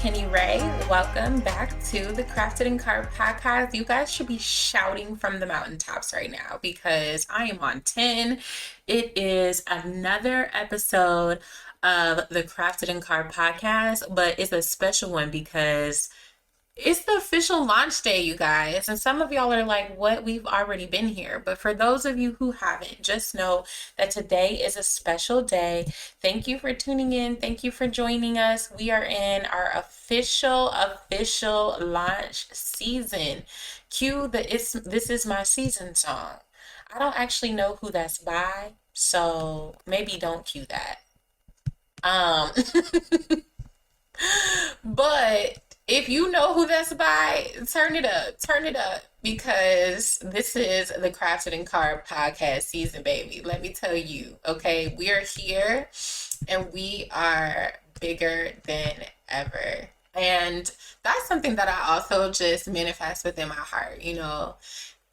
Penny Ray. Welcome back to the Crafted and Carved podcast. You guys should be shouting from the mountaintops right now because I am on 10. It is another episode of the Crafted and Carved podcast, but it's a special one because it's the official launch day, you guys. And some of y'all are like, what? We've already been here. But for those of you who haven't, just know that today is a special day. Thank you for tuning in. Thank you for joining us. We are in our official launch season. Cue the This Is My Season song. I don't actually know who that's by, so maybe don't cue that. Um, but if you know who that's by, turn it up, because this is the Crafted and Carved podcast season, baby. Let me tell you, okay, we are here and we are bigger than ever. And that's something that I also just manifest within my heart,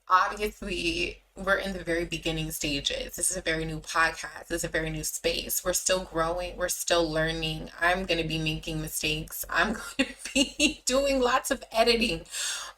obviously we're in the very beginning stages. This is a very new podcast. This is a very new space. We're still growing. We're still learning. I'm going to be making mistakes. I'm going to be doing lots of editing.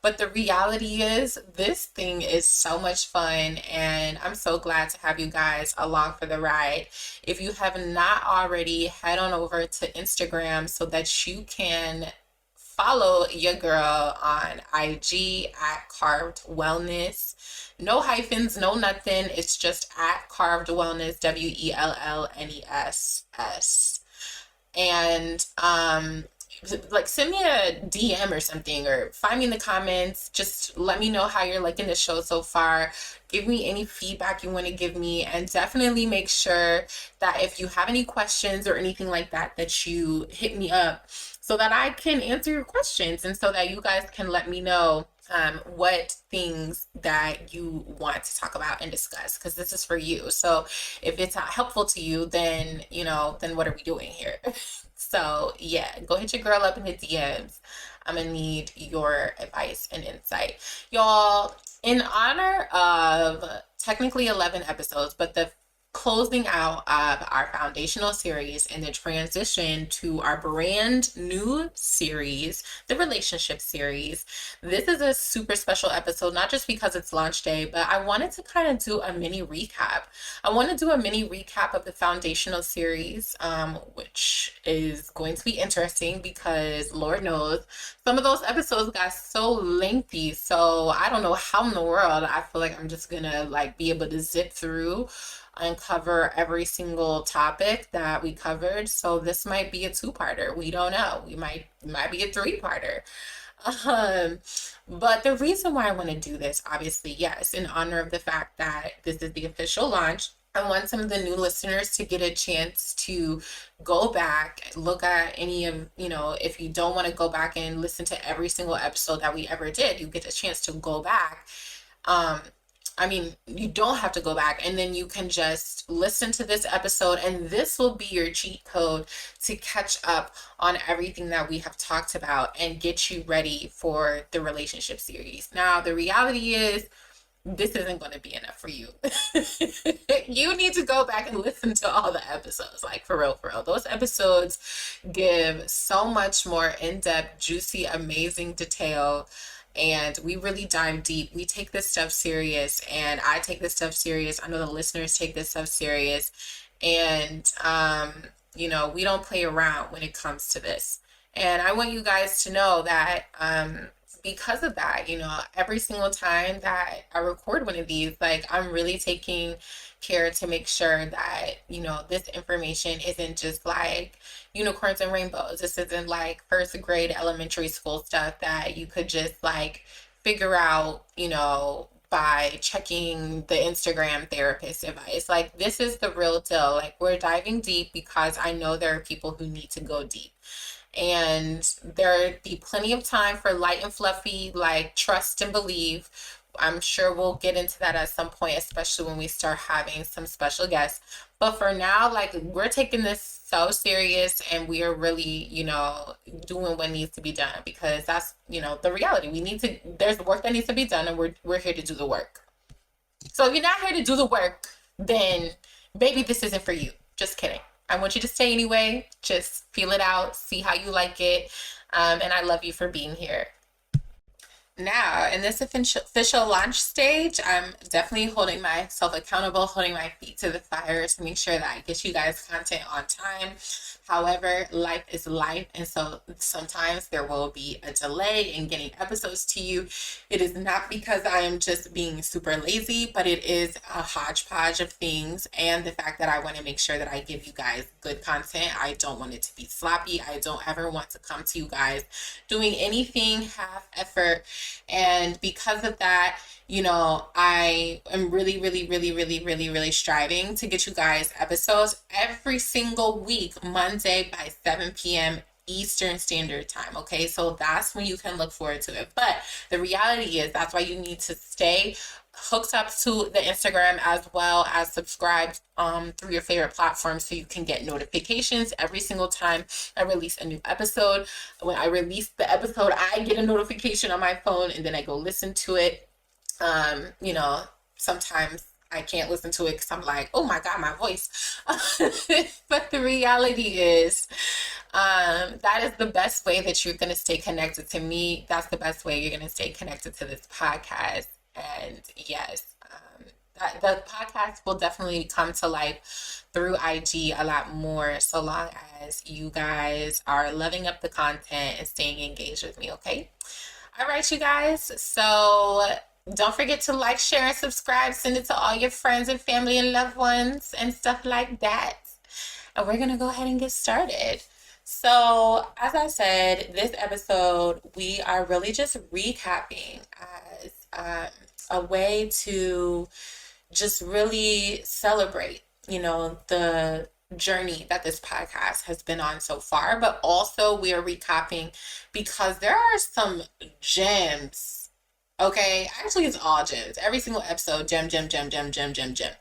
But the reality is this thing is so much fun, and I'm so glad to have you guys along for the ride. If you have not already, head on over to Instagram so that you can follow your girl on IG at Carved Wellness. No hyphens, no nothing. It's just at Carved Wellness, WELLNESS. And send me a DM or something, or find me in the comments. Just let me know how you're liking the show so far. Give me any feedback you want to give me, and definitely make sure that if you have any questions or anything like that, that you hit me up so that I can answer your questions, and so that you guys can let me know what things that you want to talk about and discuss, because this is for you. So if it's not helpful to you, then then what are we doing here? So yeah, go hit your girl up in the DMs. I'm gonna need your advice and insight, y'all. In honor of technically 11 episodes, but the closing out of our foundational series and the transition to our brand new series, the relationship series. This is a super special episode, not just because it's launch day, but I wanted to kind of do a mini recap. I want to do a mini recap of the foundational series, which is going to be interesting because Lord knows some of those episodes got so lengthy. So I don't know how in the world I feel like I'm just gonna be able to zip through and cover every single topic that we covered. So this might be a two-parter. We don't know. We might be a three-parter. But the reason why I want to do this, obviously, yes, in honor of the fact that this is the official launch. I want some of the new listeners to get a chance to go back, look at any of, if you don't want to go back and listen to every single episode that we ever did, you get a chance to go back. You don't have to go back, and then you can just listen to this episode, and this will be your cheat code to catch up on everything that we have talked about and get you ready for the relationship series. Now, the reality is this isn't going to be enough for you. You need to go back and listen to all the episodes, for real. Those episodes give so much more in-depth, juicy, amazing detail. And we really dive deep. We take this stuff serious, and I take this stuff serious. I know the listeners take this stuff serious. And, we don't play around when it comes to this. And I want you guys to know that because of that, every single time that I record one of these, I'm really taking care to make sure that, this information isn't just unicorns and rainbows. This isn't first grade elementary school stuff that you could just figure out, by checking the Instagram therapist advice. This is the real deal. We're diving deep because I know there are people who need to go deep. And there'll be plenty of time for light and fluffy, trust and believe. I'm sure we'll get into that at some point, especially when we start having some special guests. But for now, we're taking this so serious, and we are really, doing what needs to be done, because that's, the reality. There's work that needs to be done, and we're here to do the work. So if you're not here to do the work, then maybe this isn't for you. Just kidding. I want you to stay anyway. Just feel it out. See how you like it. And I love you for being here. Now, in this official launch stage, I'm definitely holding myself accountable, holding my feet to the fire to make sure that I get you guys content on time. However, life is life, and so sometimes there will be a delay in getting episodes to you. It is not because I am just being super lazy, but it is a hodgepodge of things, and the fact that I want to make sure that I give you guys good content. I don't want it to be sloppy. I don't ever want to come to you guys doing anything half effort, and because of that, I am really, really, really, really, really, really striving to get you guys episodes every single week, Monday by 7 p.m. Eastern Standard Time. Okay, so that's when you can look forward to it. But the reality is, that's why you need to stay hooked up to the Instagram as well as subscribe through your favorite platform so you can get notifications every single time I release a new episode. When I release the episode, I get a notification on my phone and then I go listen to it. You know, sometimes I can't listen to it because I'm like, oh my God, my voice. But the reality is, that is the best way that you're going to stay connected to me. That's the best way you're going to stay connected to this podcast. And yes, the podcast will definitely come to life through IG a lot more, so long as you guys are loving up the content and staying engaged with me, okay? All right, you guys. So don't forget to like, share, and subscribe. Send it to all your friends and family and loved ones and stuff like that. And we're going to go ahead and get started. So, as I said, this episode, we are really just recapping as a way to just really celebrate, the journey that this podcast has been on so far. But also, we are recapping because there are some gems. Okay, actually, it's all gems. Every single episode, gem, gem, gem, gem, gem, gem, gem.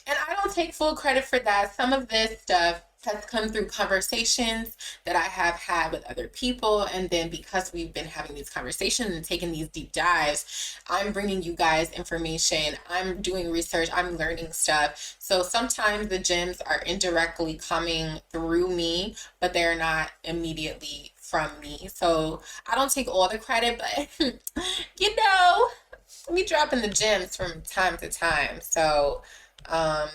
And I don't take full credit for that. Some of this stuff has come through conversations that I have had with other people. And then because we've been having these conversations and taking these deep dives, I'm bringing you guys information. I'm doing research. I'm learning stuff. So sometimes the gems are indirectly coming through me, but they're not immediately from me. So I don't take all the credit, but we dropping the gems from time to time. So, um,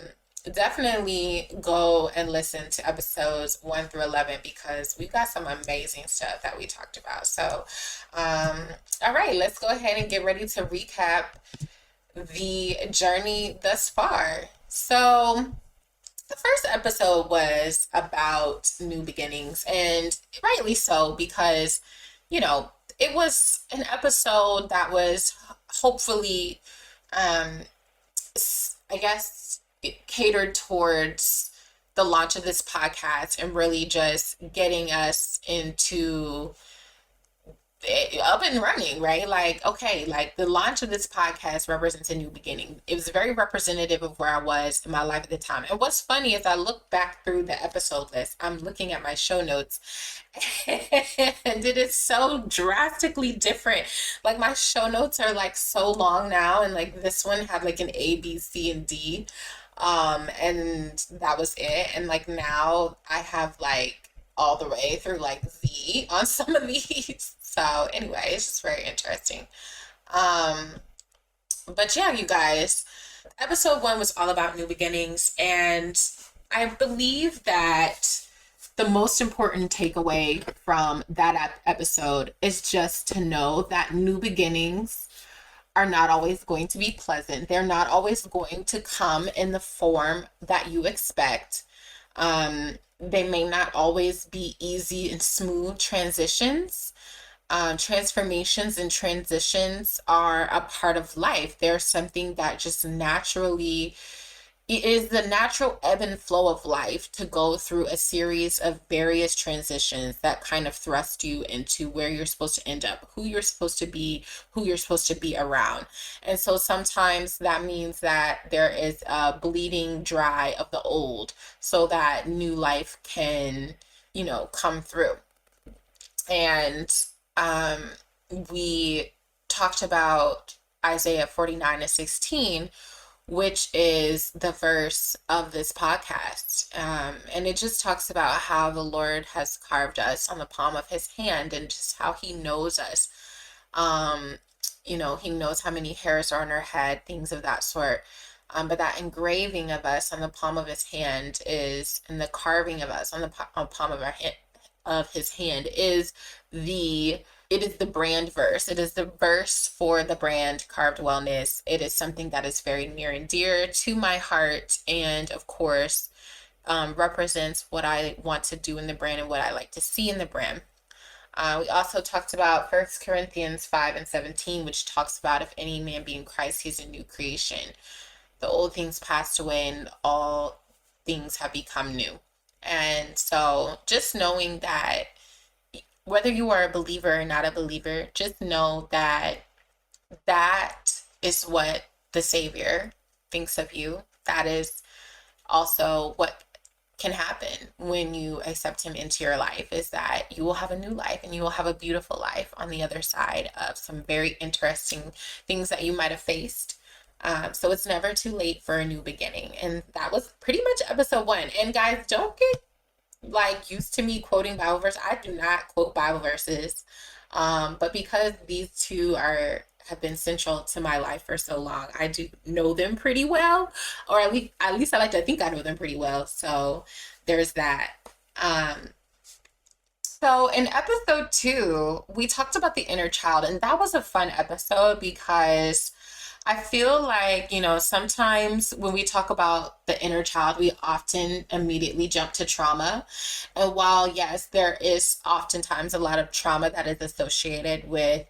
definitely go and listen to episodes 1 through 11 because we've got some amazing stuff that we talked about. So, all right, let's go ahead and get ready to recap the journey thus far. So, the first episode was about new beginnings, and rightly so because, you know, it was an episode that was hopefully, um, I guess, catered towards the launch of this podcast and really just getting us into up and running, right? Like, okay, like the launch of this podcast represents a new beginning. It was very representative of where I was in my life at the time. And what's funny is I look back through the episode list, I'm looking at my show notes, and it is so drastically different. Like my show notes are like so long now, and like this one had like an A, B, C, and D. And that was it. And like now I have like all the way through like Z on some of these. So anyway, it's just very interesting. Um, but yeah, you guys, episode 1 was all about new beginnings, and I believe that the most important takeaway from that episode is just to know that new beginnings are not always going to be pleasant. They're not always going to come in the form that you expect. They may not always be easy and smooth transitions. Transformations and transitions are a part of life. They're something that just naturally, it is the natural ebb and flow of life to go through a series of various transitions that kind of thrust you into where you're supposed to end up, who you're supposed to be, who you're supposed to be around. And so sometimes that means that there is a bleeding dry of the old so that new life can, come through. And um, we talked about Isaiah 49:16, which is the verse of this podcast. And it just talks about how the Lord has carved us on the palm of his hand and just how he knows us. Um, he knows how many hairs are on our head, things of that sort. But that engraving of us on the palm of his hand is, and the carving of us on the palm of our hand, of his hand is the it is the brand verse. It is the verse for the brand Carved Wellness. It is something that is very near and dear to my heart, and of course, represents what I want to do in the brand and what I like to see in the brand. We also talked about 1 Corinthians 5 and 17, which talks about if any man be in Christ, he's a new creation. The old things passed away and all things have become new. And so just knowing that whether you are a believer or not a believer, just know that that is what the Savior thinks of you. That is also what can happen when you accept him into your life, is that you will have a new life and you will have a beautiful life on the other side of some very interesting things that you might have faced. So it's never too late for a new beginning. And that was pretty much episode 1. And guys, don't get like used to me quoting Bible verses. I do not quote Bible verses. But because these two have been central to my life for so long, I do know them pretty well, or at least I like to think I know them pretty well. So there's that. Um, so in episode 2, we talked about the inner child, and that was a fun episode because I feel like, sometimes when we talk about the inner child, we often immediately jump to trauma. And while, yes, there is oftentimes a lot of trauma that is associated with,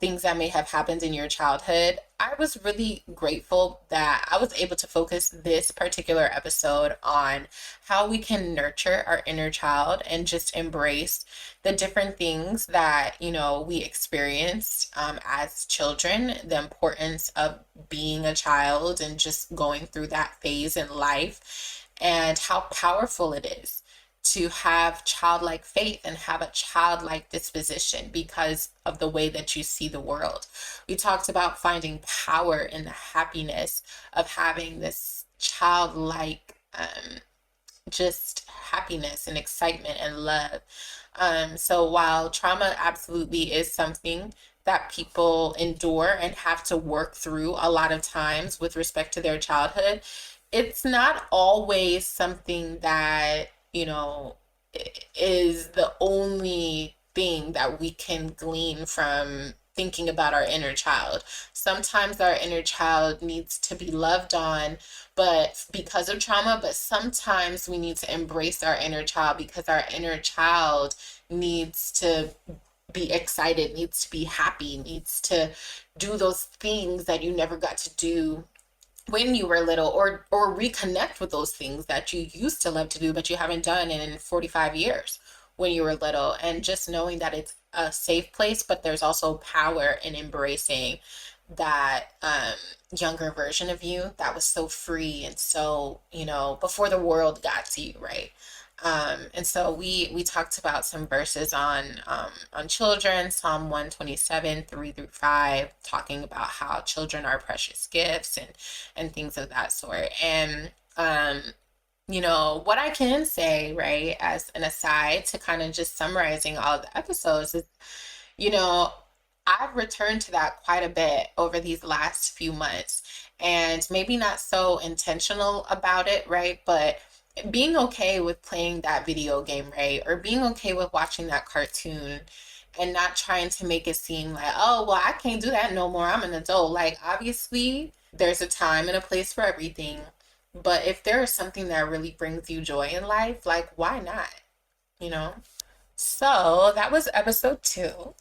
things that may have happened in your childhood, I was really grateful that I was able to focus this particular episode on how we can nurture our inner child and just embrace the different things that, we experienced as children, the importance of being a child and just going through that phase in life, and how powerful it is to have childlike faith and have a childlike disposition because of the way that you see the world. We talked about finding power in the happiness of having this childlike just happiness and excitement and love. So while trauma absolutely is something that people endure and have to work through a lot of times with respect to their childhood, it's not always something that, is the only thing that we can glean from thinking about our inner child. Sometimes our inner child needs to be loved on, but because of trauma, but sometimes we need to embrace our inner child because our inner child needs to be excited, needs to be happy, needs to do those things that you never got to do when you were little, or reconnect with those things that you used to love to do but you haven't done in 45 years when you were little. And just knowing that it's a safe place, but there's also power in embracing that younger version of you that was so free and so, before the world got to you, right? And so we talked about some verses on children, Psalm 127, 3-5, talking about how children are precious gifts and things of that sort. And what I can say, right, as an aside to kind of just summarizing all of the episodes is, you know, I've returned to that quite a bit over these last few months, and maybe not so intentional about it, right? But being okay with playing that video game, right? Or being okay with watching that cartoon and not trying to make it seem like, oh, well, I can't do that no more. I'm an adult. Like, obviously, there's a time and a place for everything. But if there is something that really brings you joy in life, like, why not? You know? So that was episode 2,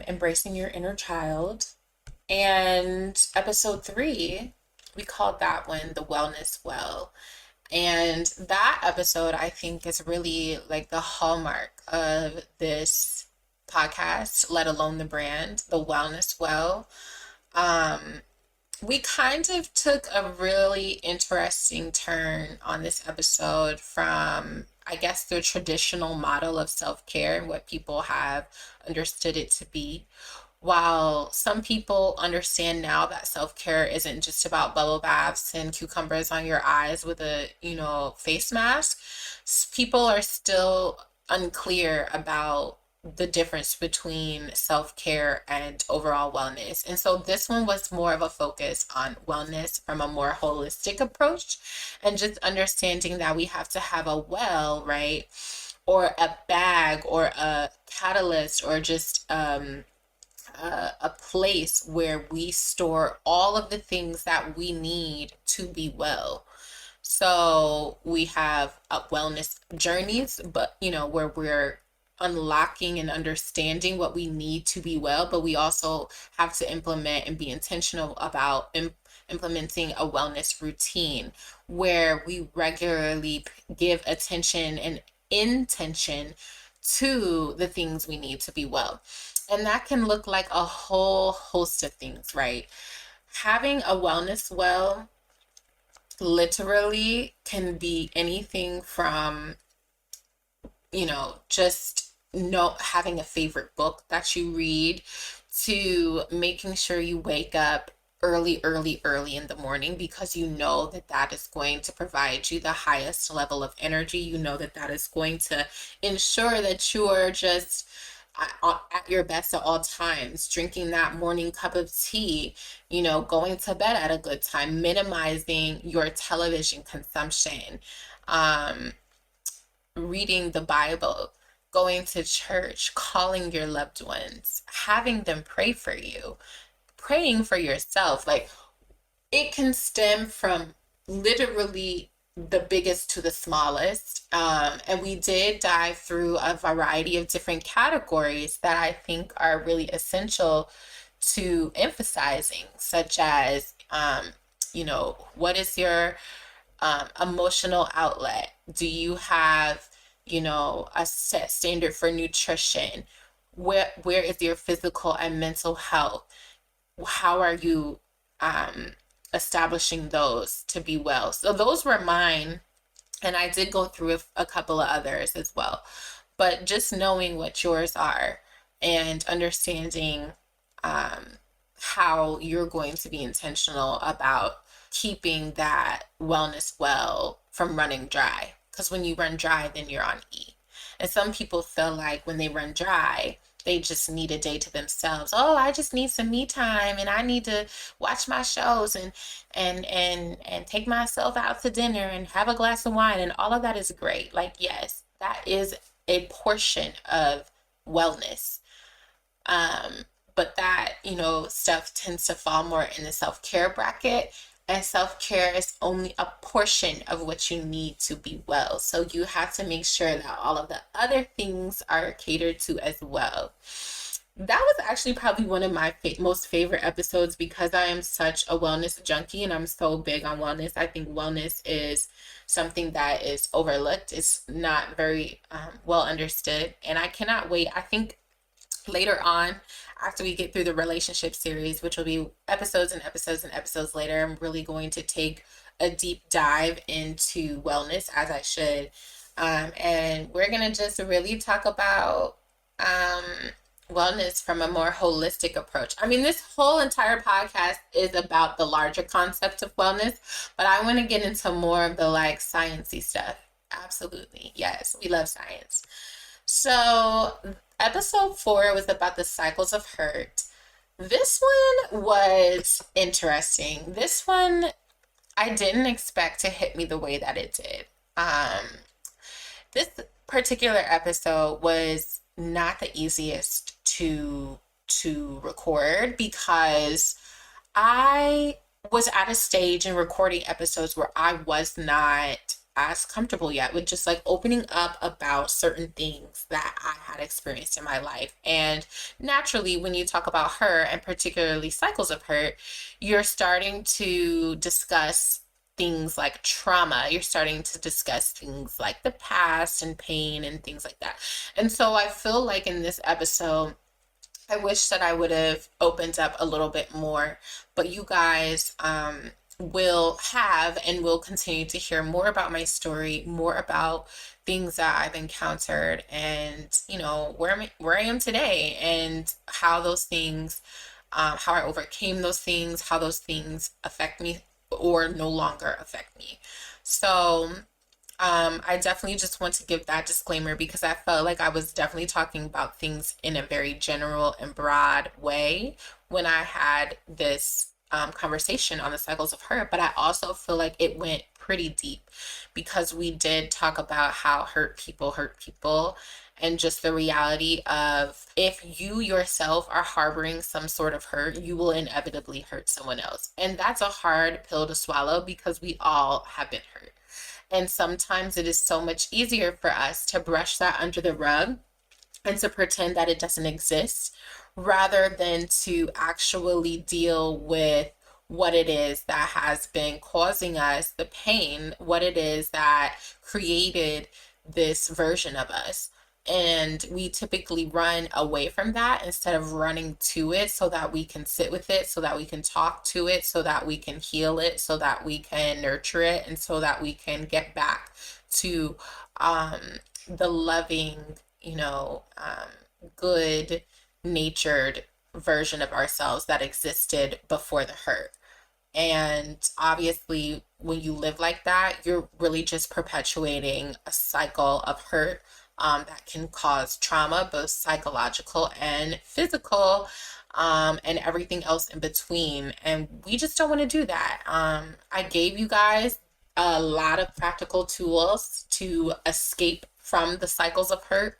embracing your inner child. And episode 3, we called that one the Wellness Well. And that episode, I think, is really like the hallmark of this podcast, let alone the brand, the Wellness Well. Um, we kind of took a really interesting turn on this episode from, I guess, the traditional model of self care and what people have understood it to be, While some people understand now that self-care isn't just about bubble baths and cucumbers on your eyes with a, face mask, people are still unclear about the difference between self-care and overall wellness. And so this one was more of a focus on wellness from a more holistic approach, and just understanding that we have to have a well, right? Or a bag or a catalyst or just a place where we store all of the things that we need to be well. So we have wellness journeys, but where we're unlocking and understanding what we need to be well, but we also have to implement and be intentional about implementing a wellness routine where we regularly give attention and intention to the things we need to be well. And that can look like a whole host of things, right? Having a wellness well literally can be anything from, just having a favorite book that you read, to making sure you wake up early in the morning, because you know that that is going to provide you the highest level of energy. You know that that is going to ensure that you are just at your best at all times, drinking that morning cup of tea, going to bed at a good time, minimizing your television consumption, um, reading the Bible, going to church, calling your loved ones, having them pray for you, praying for yourself. Like, it can stem from literally the biggest to the smallest. And we did dive through a variety of different categories that I think are really essential to emphasizing, such as, what is your emotional outlet? Do you have, a set standard for nutrition? Where is your physical and mental health? How are you establishing those to be well? So those were mine, and I did go through a couple of others as well. But just knowing what yours are and understanding how you're going to be intentional about keeping that wellness well from running dry. Because when you run dry, then you're on E. And some people feel like when they run dry, they just need a day to themselves. Oh, I just need some me time, and I need to watch my shows and take myself out to dinner and have a glass of wine, and all of that is great. Like, yes, that is a portion of wellness. But that, stuff tends to fall more in the self-care bracket. And self-care is only a portion of what you need to be well. So you have to make sure that all of the other things are catered to as well. That was actually probably one of my most favorite episodes, because I am such a wellness junkie and I'm so big on wellness. I think wellness is something that is overlooked. It's not very well understood. And I cannot wait. I think later on, after we get through the relationship series, which will be episodes and episodes and episodes later, I'm really going to take a deep dive into wellness, as I should. And we're going to just really talk about wellness from a more holistic approach. I mean, this whole entire podcast is about the larger concept of wellness, but I want to get into more of the like sciencey stuff. Absolutely. Yes, we love science. So, episode 4 was about the cycles of hurt. This one was interesting. This one I didn't expect to hit me the way that it did. This particular episode was not the easiest to record, because I was at a stage in recording episodes where I was not as comfortable yet with just like opening up about certain things that I had experienced in my life. And naturally, when you talk about hurt, and particularly cycles of hurt, you're starting to discuss things like trauma. You're starting to discuss things like the past and pain and things like that. And so I feel like in this episode, I wish that I would have opened up a little bit more, but you guys will have and will continue to hear more about my story, more about things that I've encountered, and where I am today, and how those things, how I overcame those things, how those things affect me or no longer affect me. So I definitely just want to give that disclaimer because I felt like I was definitely talking about things in a very general and broad way when I had this conversation on the cycles of hurt. But I also feel like it went pretty deep because we did talk about how hurt people, and just the reality of if you yourself are harboring some sort of hurt, you will inevitably hurt someone else. And that's a hard pill to swallow because we all have been hurt. And sometimes it is so much easier for us to brush that under the rug and to pretend that it doesn't exist rather than to actually deal with what it is that has been causing us the pain, what it is that created this version of us. And we typically run away from that instead of running to it so that we can sit with it, so that we can talk to it, so that we can heal it, so that we can nurture it, and so that we can get back to um, the loving, good natured version of ourselves that existed before the hurt. And obviously, when you live like that, you're really just perpetuating a cycle of hurt that can cause trauma, both psychological and physical, and everything else in between. And we just don't want to do that. I gave you guys a lot of practical tools to escape from the cycles of hurt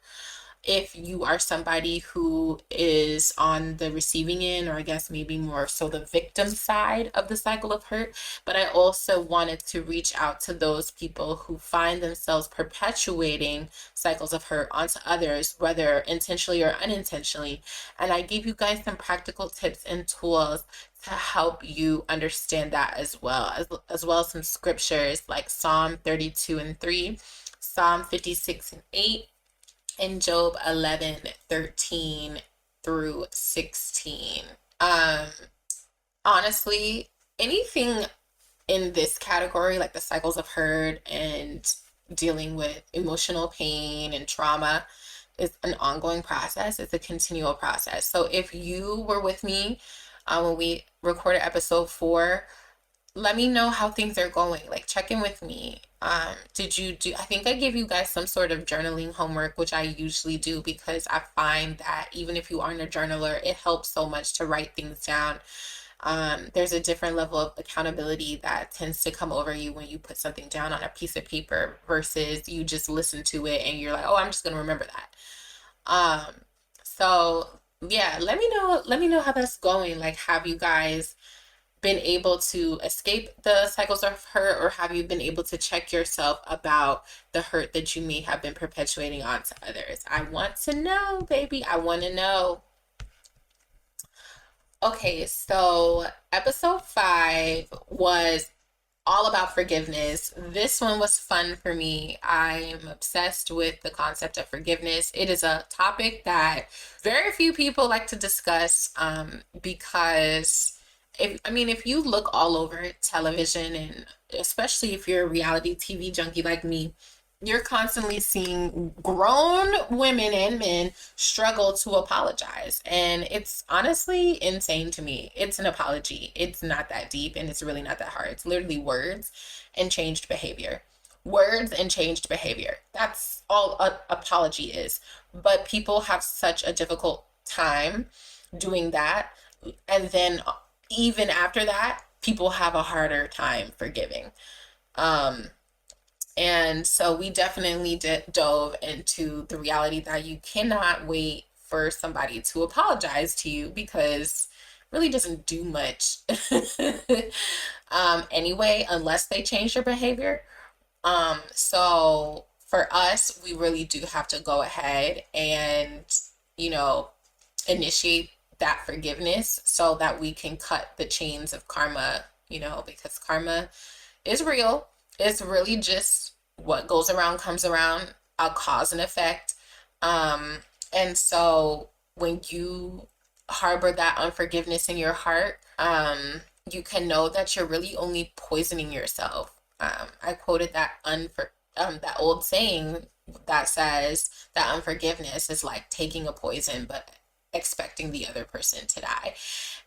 if you are somebody who is on the receiving end, or I guess maybe more so the victim side of the cycle of hurt. But I also wanted to reach out to those people who find themselves perpetuating cycles of hurt onto others, whether intentionally or unintentionally. And I gave you guys some practical tips and tools to help you understand that as well as some scriptures like Psalm 32:3, Psalm 56:8, in Job 11:13 through 16. Um, Honestly, anything in this category, like the cycles of hurt and dealing with emotional pain and trauma, is an ongoing process. It's a continual process. So if you were with me when we recorded episode 4, let me know how things are going. Like, check in with me. Did you do, I think I gave you guys some sort of journaling homework, which I usually do because I find that even if you aren't a journaler, it helps so much to write things down. There's a different level of accountability that tends to come over you when you put something down on a piece of paper versus you just listen to it and you're like, oh, I'm just gonna remember that. Um, so yeah, let me know how that's going. Like, have you guys been able to escape the cycles of hurt, or have you been able to check yourself about the hurt that you may have been perpetuating onto others? I want to know, baby. I want to know. Okay, so episode 5 was all about forgiveness. This one was fun for me. I'm obsessed with the concept of forgiveness. It is a topic that very few people like to discuss because if you look all over television, and especially if you're a reality TV junkie like me, you're constantly seeing grown women and men struggle to apologize. And it's honestly insane to me. It's an apology. It's not that deep and it's really not that hard. It's literally words and changed behavior. Words and changed behavior. That's all an apology is. But people have such a difficult time doing that. And then even after that, people have a harder time forgiving. Um, and so we definitely dove into the reality that you cannot wait for somebody to apologize to you because it really doesn't do much anyway, unless they change their behavior. So for us, we really do have to go ahead and, you know, initiate that forgiveness so that we can cut the chains of karma, because karma is real. It's really just what goes around comes around, a cause and effect. Um, and so when you harbor that unforgiveness in your heart, you can know that you're really only poisoning yourself. I quoted that old saying that says that unforgiveness is like taking a poison but expecting the other person to die.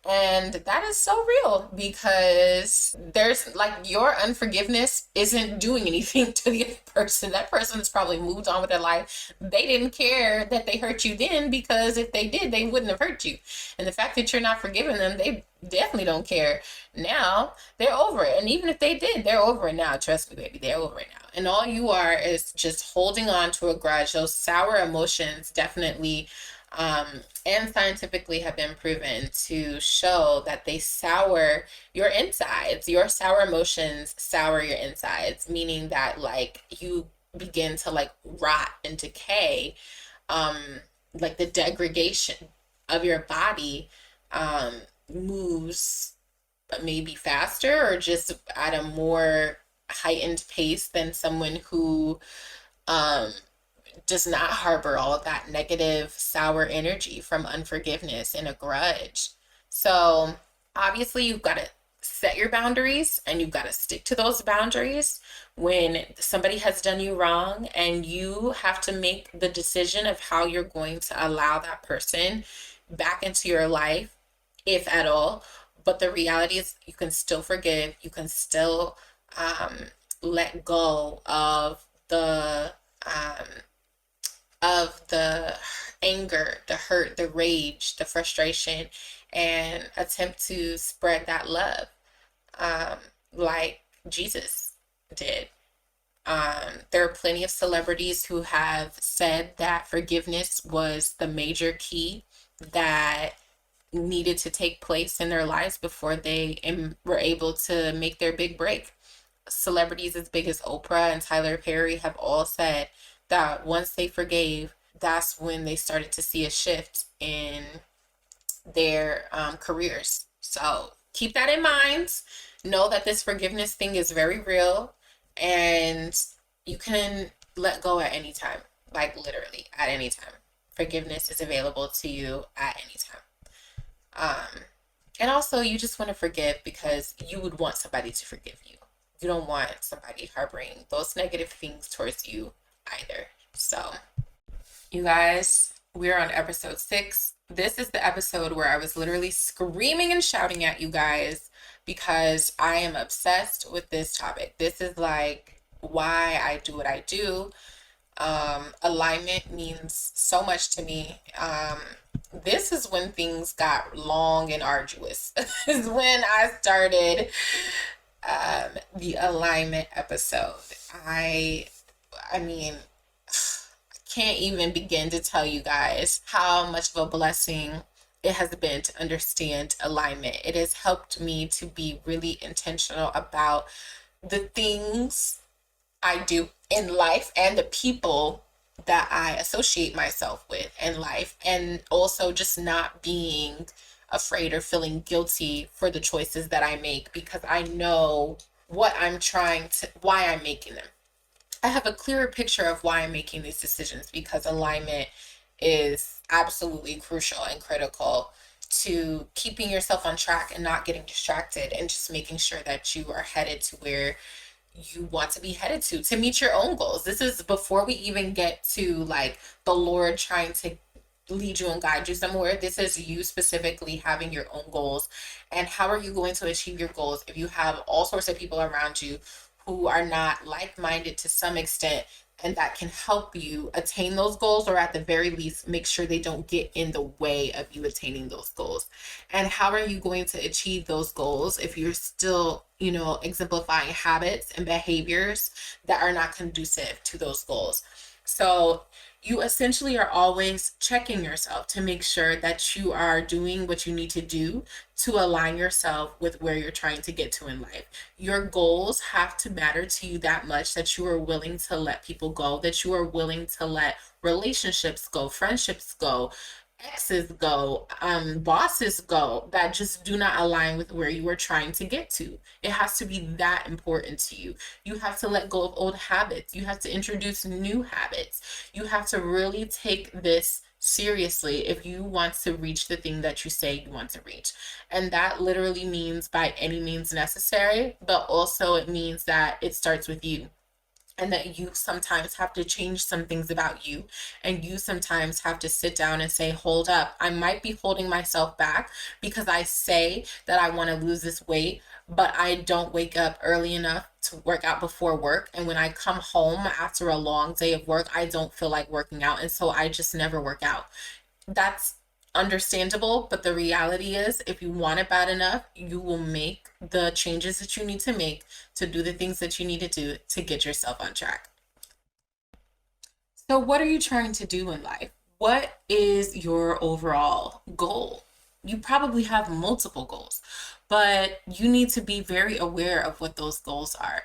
And that is so real because there's like your unforgiveness isn't doing anything to the other person. That person has probably moved on with their life. They didn't care that they hurt you then, because if they did, they wouldn't have hurt you. And the fact that you're not forgiving them, they definitely don't care. Now they're over it. And even if they did, they're over it now. Trust me, baby, they're over it now. And all you are is just holding on to a grudge. Those sour emotions definitely and scientifically have been proven to show that they sour your insides. Your sour emotions sour your insides, meaning that like you begin to like rot and decay, um, like the degradation of your body moves maybe faster or just at a more heightened pace than someone who um, does not harbor all of that negative, sour energy from unforgiveness and a grudge. So, obviously, you've got to set your boundaries and you've got to stick to those boundaries when somebody has done you wrong, and you have to make the decision of how you're going to allow that person back into your life, if at all. But the reality is, you can still forgive, you can still um, let go um, of the anger, the hurt, the rage, the frustration, and attempt to spread that love, um, like Jesus did. There are plenty of celebrities who have said that forgiveness was the major key that needed to take place in their lives before they were able to make their big break. Celebrities as big as Oprah and Tyler Perry have all said that once they forgave, that's when they started to see a shift in their careers. So keep that in mind. Know that this forgiveness thing is very real, and you can let go at any time, like literally at any time. Forgiveness is available to you at any time. Um, and also, you just want to forgive because you would want somebody to forgive you. You don't want somebody harboring those negative things towards you either. So, you guys, we're on episode 6. This is the episode where I was literally screaming and shouting at you guys because I am obsessed with this topic. This is like why I do what I do. Alignment means so much to me. This is when things got long and arduous. This is when I started the alignment episode. I mean, can't even begin to tell you guys how much of a blessing it has been to understand alignment. It has helped me to be really intentional about the things I do in life and the people that I associate myself with in life, and also just not being afraid or feeling guilty for the choices that I make because I know why I'm making them. I have a clearer picture of why I'm making these decisions because alignment is absolutely crucial and critical to keeping yourself on track and not getting distracted, and just making sure that you are headed to where you want to be headed to meet your own goals. This is before we even get to like the Lord trying to lead you and guide you somewhere. This is you specifically having your own goals. And how are you going to achieve your goals if you have all sorts of people around you who are not like-minded to some extent, and that can help you attain those goals, or at the very least make sure they don't get in the way of you attaining those goals? And how are you going to achieve those goals if you're still, exemplifying habits and behaviors that are not conducive to those goals? So you essentially are always checking yourself to make sure that you are doing what you need to do to align yourself with where you're trying to get to in life. Your goals have to matter to you that much that you are willing to let people go, that you are willing to let relationships go, friendships go, exes go, bosses go, that just do not align with where you are trying to get to. It has to be that important to you. You have to let go of old habits. You have to introduce new habits. You have to really take this seriously if you want to reach the thing that you say you want to reach. And that literally means by any means necessary, but also it means that it starts with you. and that you sometimes have to change some things about you, and you sometimes have to sit down and say, hold up, I might be holding myself back because I say that I want to lose this weight, but I don't wake up early enough to work out before work, and when I come home after a long day of work, I don't feel like working out, and so I just never work out. That's understandable, but the reality is, if you want it bad enough, you will make the changes that you need to make to do the things that you need to do to get yourself on track. So, what are you trying to do in life? What is your overall goal? You probably have multiple goals, but you need to be very aware of what those goals are.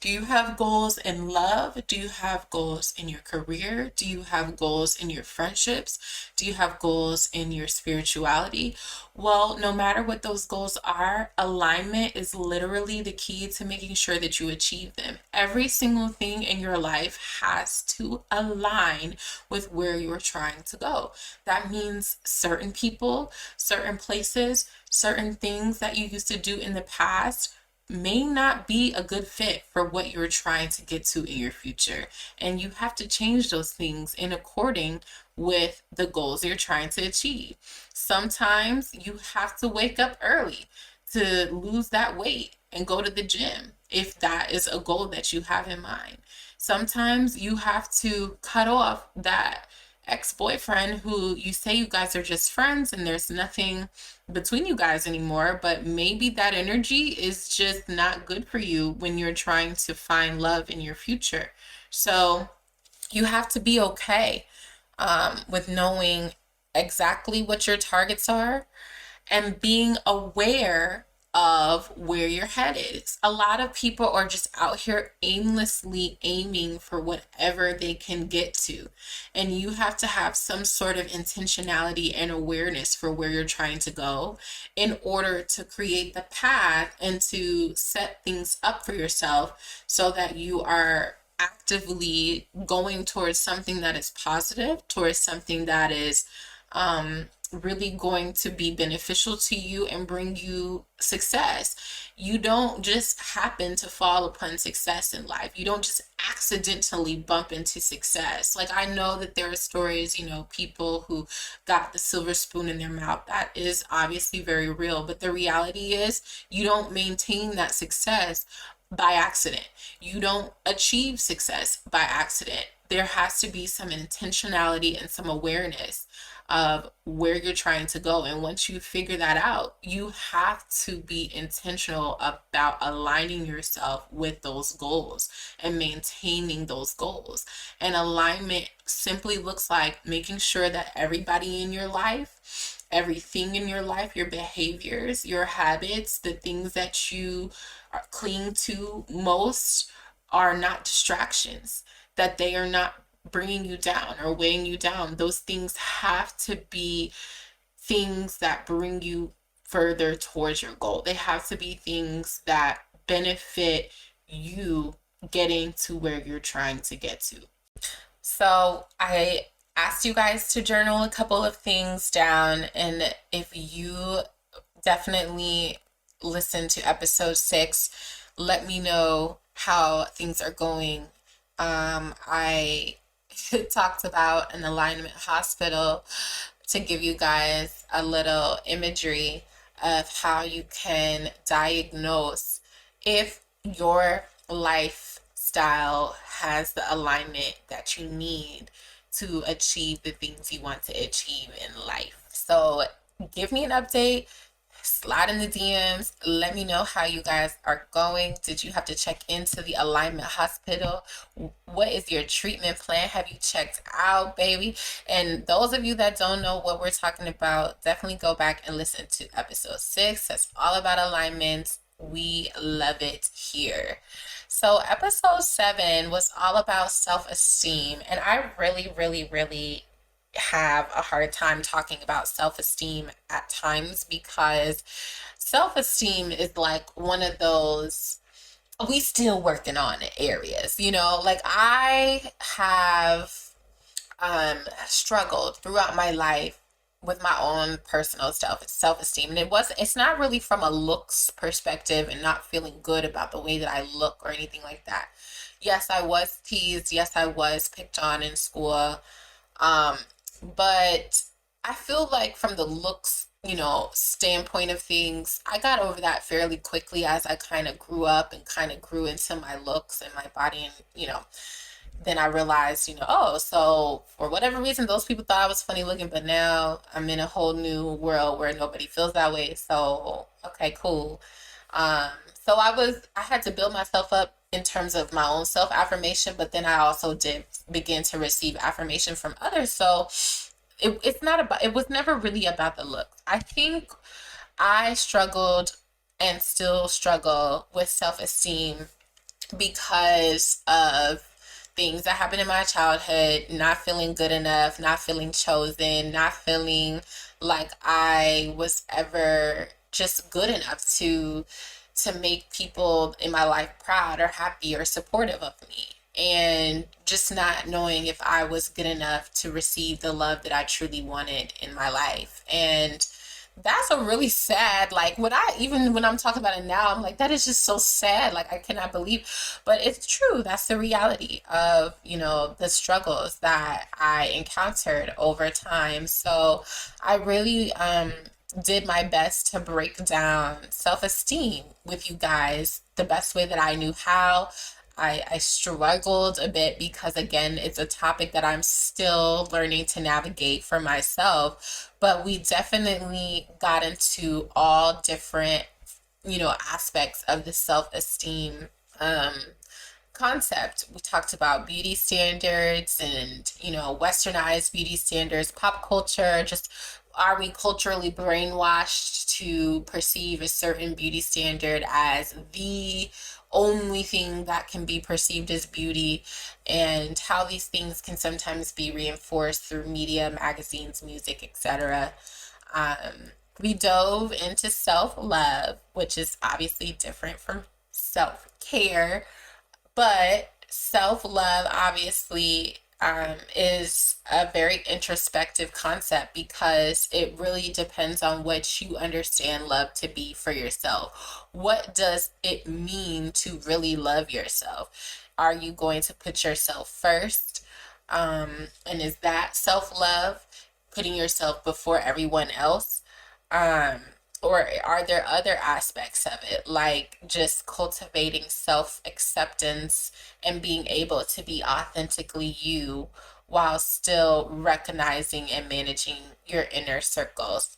Do you have goals in love? Do you have goals in your career? Do you have goals in your friendships? Do you have goals in your spirituality? Well, no matter what those goals are, alignment is literally the key to making sure that you achieve them. Every single thing in your life has to align with where you're trying to go. That means certain people, certain places, certain things that you used to do in the past may not be a good fit for what you're trying to get to in your future. And you have to change those things in according with the goals you're trying to achieve. Sometimes you have to wake up early to lose that weight and go to the gym if that is a goal that you have in mind. Sometimes you have to cut off that ex-boyfriend who you say you guys are just friends and there's nothing between you guys anymore, but maybe that energy is just not good for you when you're trying to find love in your future. So you have to be okay with knowing exactly what your targets are and being aware of where your head is. A lot of people are just out here aimlessly aiming for whatever they can get to. And you have to have some sort of intentionality and awareness for where you're trying to go in order to create the path and to set things up for yourself so that you are actively going towards something that is positive, towards something that is really going to be beneficial to you and bring you success. You don't just happen to fall upon success in life. You don't just accidentally bump into success. Like, I know that there are stories, people who got the silver spoon in their mouth. That is obviously very real. But the reality is, you don't maintain that success by accident. You don't achieve success by accident. There has to be some intentionality and some awareness of where you're trying to go. And once you figure that out, you have to be intentional about aligning yourself with those goals and maintaining those goals. And alignment simply looks like making sure that everybody in your life, everything in your life, your behaviors, your habits, the things that you cling to most are not distractions, that they are not bringing you down or weighing you down. Those things have to be things that bring you further towards your goal. They have to be things that benefit you getting to where you're trying to get to. So I asked you guys to journal a couple of things down, and if you definitely listen to episode 6, let me know how things are going. I talked about an alignment hospital to give you guys a little imagery of how you can diagnose if your lifestyle has the alignment that you need to achieve the things you want to achieve in life. So give me an update. Slide in the DMs. Let me know how you guys are going. Did you have to check into the alignment hospital? What is your treatment plan? Have you checked out, baby? And those of you that don't know what we're talking about, definitely go back and listen to episode 6. That's all about alignment. We love it here. So episode 7 was all about self-esteem. And I really, really, really have a hard time talking about self-esteem at times because self-esteem is like one of those we still working on areas, like I have struggled throughout my life with my own personal self-esteem, and it's not really from a looks perspective and not feeling good about the way that I look or anything like that. Yes, I was teased. Yes, I was picked on in school. Um, but I feel like from the looks, standpoint of things, I got over that fairly quickly as I kind of grew up and kind of grew into my looks and my body. And, then I realized, oh, so for whatever reason, those people thought I was funny looking, but now I'm in a whole new world where nobody feels that way. So, okay, cool. Um, so I had to build myself up in terms of my own self affirmation, but then I also did begin to receive affirmation from others. So it's not about, it was never really about the look. I think I struggled and still struggle with self esteem because of things that happened in my childhood, not feeling good enough, not feeling chosen, not feeling like I was ever just good enough to make people in my life proud or happy or supportive of me. And just not knowing if I was good enough to receive the love that I truly wanted in my life. And that's a really sad, like even when I'm talking about it now, I'm like, that is just so sad. Like, I cannot believe, but it's true. That's the reality of, the struggles that I encountered over time. So I really, did my best to break down self-esteem with you guys the best way that I knew how. I struggled a bit because, again, it's a topic that I'm still learning to navigate for myself. But we definitely got into all different, aspects of the self esteem um, concept. We talked about beauty standards and, westernized beauty standards, pop culture, just are we culturally brainwashed to perceive a certain beauty standard as the only thing that can be perceived as beauty, and how these things can sometimes be reinforced through media, magazines, music, etc. We dove into self love, which is obviously different from self care, but self love obviously is a very introspective concept because it really depends on what you understand love to be for yourself. What does it mean to really love yourself? Are you going to put yourself first? And is that self love, putting yourself before everyone else? Um, or are there other aspects of it, like just cultivating self acceptance and being able to be authentically you while still recognizing and managing your inner circles?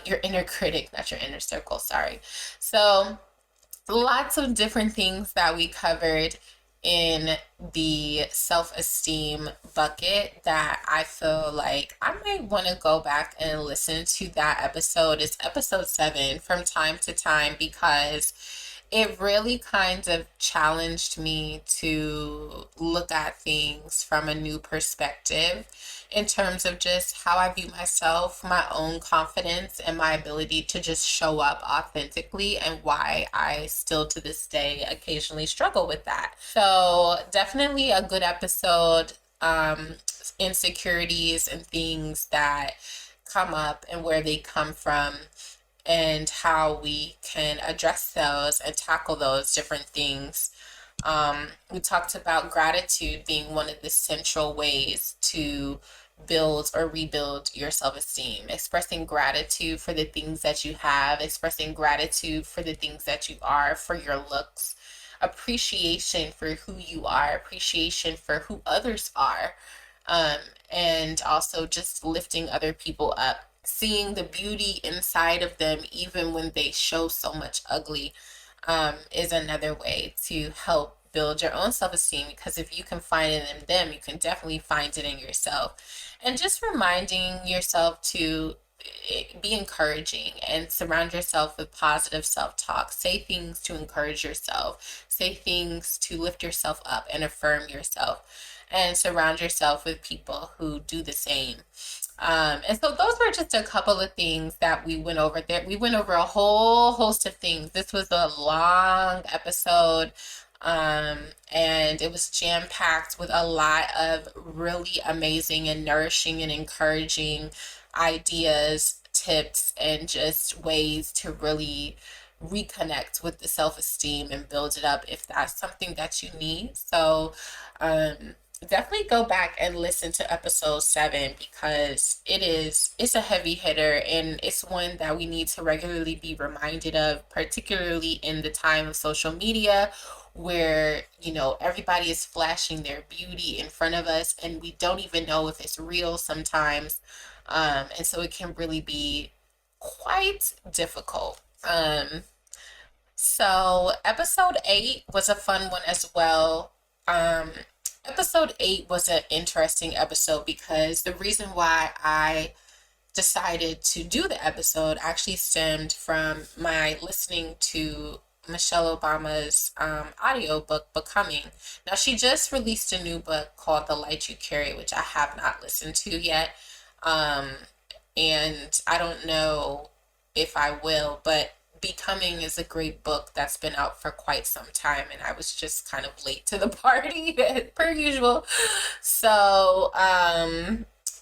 Your inner critic, not your inner circle, sorry. So, lots of different things that we covered in the self-esteem bucket that I feel like I might want to go back and listen to that episode. It's episode 7 from time to time because it really kind of challenged me to look at things from a new perspective in terms of just how I view myself, my own confidence, and my ability to just show up authentically, and why I still to this day occasionally struggle with that. So, definitely a good episode. Insecurities and things that come up and where they come from, and how we can address those and tackle those different things. We talked about gratitude being one of the central ways to build or rebuild your self esteem. Expressing gratitude for the things that you have, expressing gratitude for the things that you are, for your looks, appreciation for who you are, appreciation for who others are, um, and also just lifting other people up, seeing the beauty inside of them even when they show so much ugly, is another way to help build your own self-esteem, because if you can find it in them, you can definitely find it in yourself. And just reminding yourself to be encouraging and surround yourself with positive self-talk. Say things to encourage yourself, say things to lift yourself up and affirm yourself, and surround yourself with people who do the same. And so those were just a couple of things that we went over there. We went over a whole host of things. This was a long episode, and it was jam packed with a lot of really amazing and nourishing and encouraging ideas, tips, and just ways to really reconnect with the self-esteem and build it up if that's something that you need. So definitely go back and listen to episode 7, because it's a heavy hitter, and it's one that we need to regularly be reminded of, particularly in the time of social media, where everybody is flashing their beauty in front of us and we don't even know if it's real sometimes. And so it can really be quite difficult. So episode 8 was a fun one as well. Episode 8 was an interesting episode because the reason why I decided to do the episode actually stemmed from my listening to Michelle Obama's audiobook, Becoming. Now, she just released a new book called The Light You Carry, which I have not listened to yet. Um, and I don't know if I will, but Becoming is a great book that's been out for quite some time, and I was just kind of late to the party per usual. So,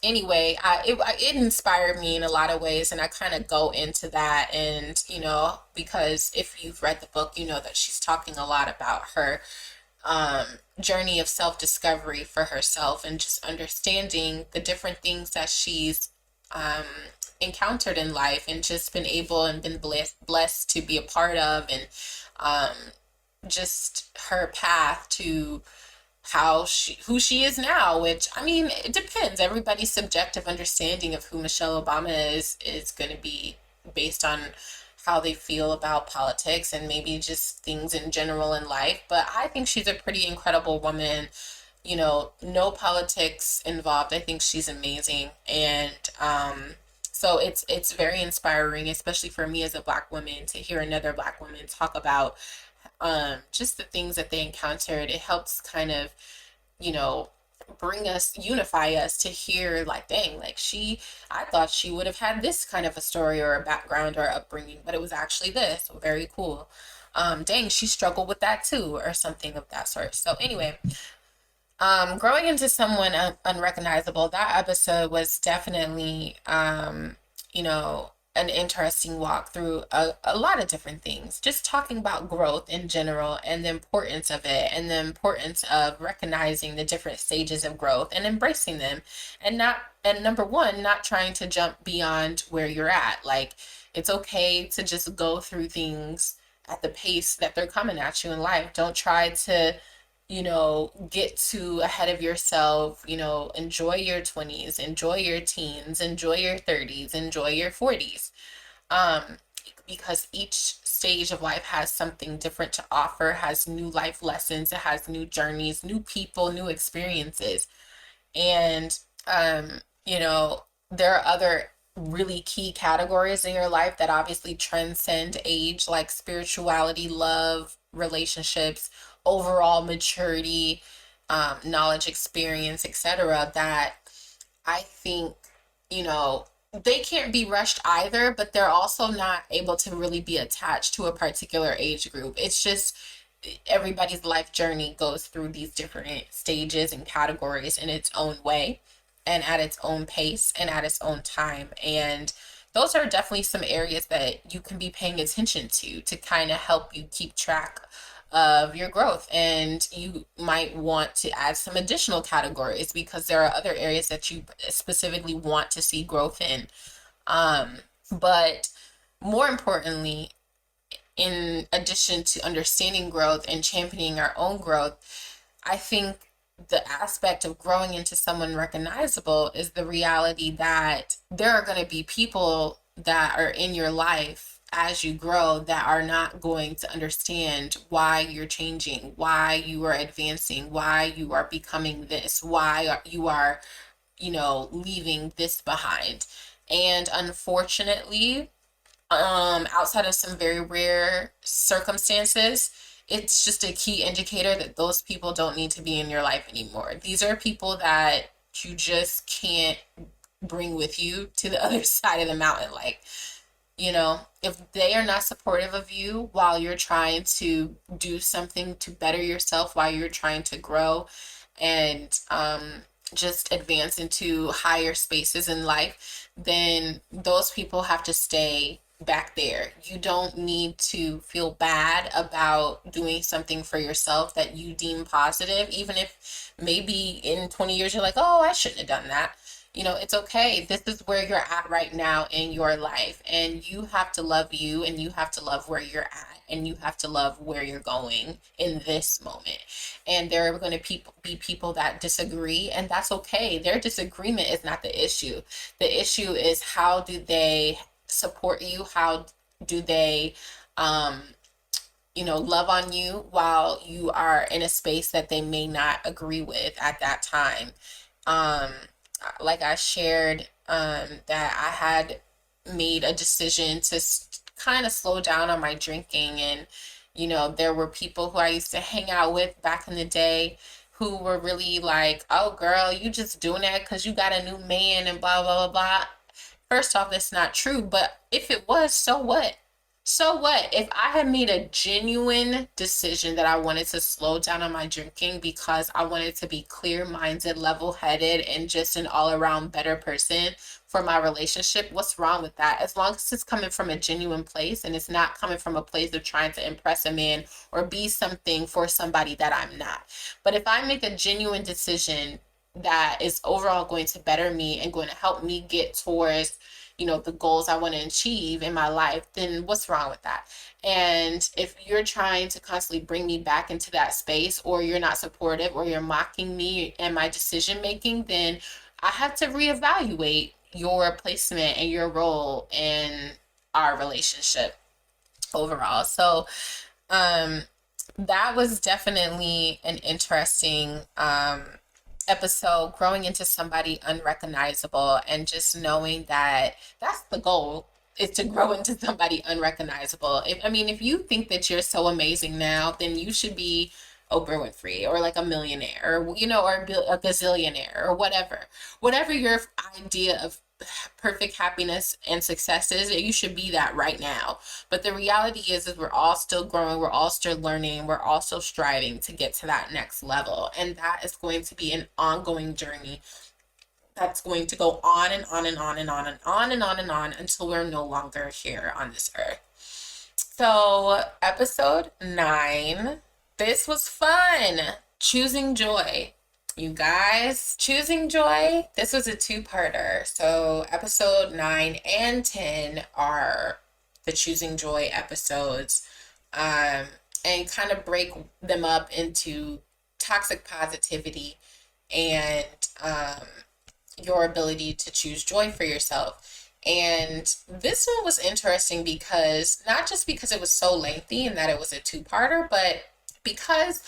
anyway, it inspired me in a lot of ways, and I kind of go into that, and because if you've read the book, you know that she's talking a lot about her um, journey of self discovery for herself and just understanding the different things that she's um, encountered in life and just been able and been blessed to be a part of, and um, just her path to who she is now, which I mean it depends. Everybody's subjective understanding of who Michelle Obama is going to be based on how they feel about politics and maybe just things in general in life. But I think she's a pretty incredible woman. No politics involved. I think she's amazing. And so it's very inspiring, especially for me as a black woman, to hear another black woman talk about just the things that they encountered. It helps kind of, you know, unify us to hear, like, dang, like I thought she would have had this kind of a story or a background or upbringing, but it was actually this. Very cool. Dang, she struggled with that too, or something of that sort. So anyway, growing into someone unrecognizable, that episode was definitely, an interesting walk through a lot of different things. Just talking about growth in general and the importance of it, and the importance of recognizing the different stages of growth and embracing them, and number one, not trying to jump beyond where you're at. Like, it's okay to just go through things at the pace that they're coming at you in life. Don't try to get too ahead of yourself. Enjoy your 20s, enjoy your teens, enjoy your 30s, enjoy your 40s. Um, because each stage of life has something different to offer, has new life lessons, it has new journeys, new people, new experiences. And, there are other really key categories in your life that obviously transcend age, like spirituality, love, relationships, overall maturity, knowledge, experience, etc. That I think, you know, they can't be rushed either, but they're also not able to really be attached to a particular age group. It's just everybody's life journey goes through these different stages and categories in its own way and at its own pace and at its own time. And those are definitely some areas that you can be paying attention to kind of help you keep track of your growth. And you might want to add some additional categories because there are other areas that you specifically want to see growth in. But more importantly, in addition to understanding growth and championing our own growth, I think the aspect of growing into someone recognizable is the reality that there are going to be people that are in your life as you grow that are not going to understand why you're changing, why you are advancing, why you are becoming this, why you are, leaving this behind. And unfortunately, outside of some very rare circumstances, it's just a key indicator that those people don't need to be in your life anymore. These are people that you just can't bring with you to the other side of the mountain. Like, if they are not supportive of you while you're trying to do something to better yourself, while you're trying to grow and just advance into higher spaces in life, then those people have to stay back there. You don't need to feel bad about doing something for yourself that you deem positive, even if maybe in 20 years you're like, oh, I shouldn't have done that. You know, it's okay. This is where you're at right now in your life, and you have to love you, and you have to love where you're at, and you have to love where you're going in this moment. And there are going to be people that disagree, and that's okay. Their disagreement is not the issue. The issue is, how do they support you? How do they, um, love on you while you are in a space that they may not agree with at that time? Um, like I shared, that I had made a decision to kind of slow down on my drinking. And, there were people who I used to hang out with back in the day who were really like, oh, girl, you just doing that because you got a new man and blah, blah, blah, blah. First off, that's not true. But if it was, so what? So what? If I had made a genuine decision that I wanted to slow down on my drinking because I wanted to be clear-minded, level-headed, and just an all-around better person for my relationship, what's wrong with that? As long as it's coming from a genuine place and it's not coming from a place of trying to impress a man or be something for somebody that I'm not. But if I make a genuine decision that is overall going to better me and going to help me get towards, the goals I want to achieve in my life, then what's wrong with that? And if you're trying to constantly bring me back into that space, or you're not supportive, or you're mocking me and my decision making, then I have to reevaluate your placement and your role in our relationship overall. So, um, that was definitely an interesting episode, growing into somebody unrecognizable, and just knowing that that's the goal, is to grow into somebody unrecognizable. If you think that you're so amazing now, then you should be Oprah Winfrey, or like a millionaire, or or a gazillionaire, or whatever your idea of perfect happiness and success is. You should be that right now. But the reality is we're all still growing, we're all still learning, we're all still striving to get to that next level, and that is going to be an ongoing journey that's going to go on and on and on and on and on and on and on until we're no longer here on this earth. So, episode 9. This was fun. Choosing joy. You guys, choosing joy. This was a two-parter. So, episode 9 and 10 are the choosing joy episodes. And kind of break them up into toxic positivity and your ability to choose joy for yourself. And this one was interesting because, not just because it was so lengthy and that it was a two-parter, but because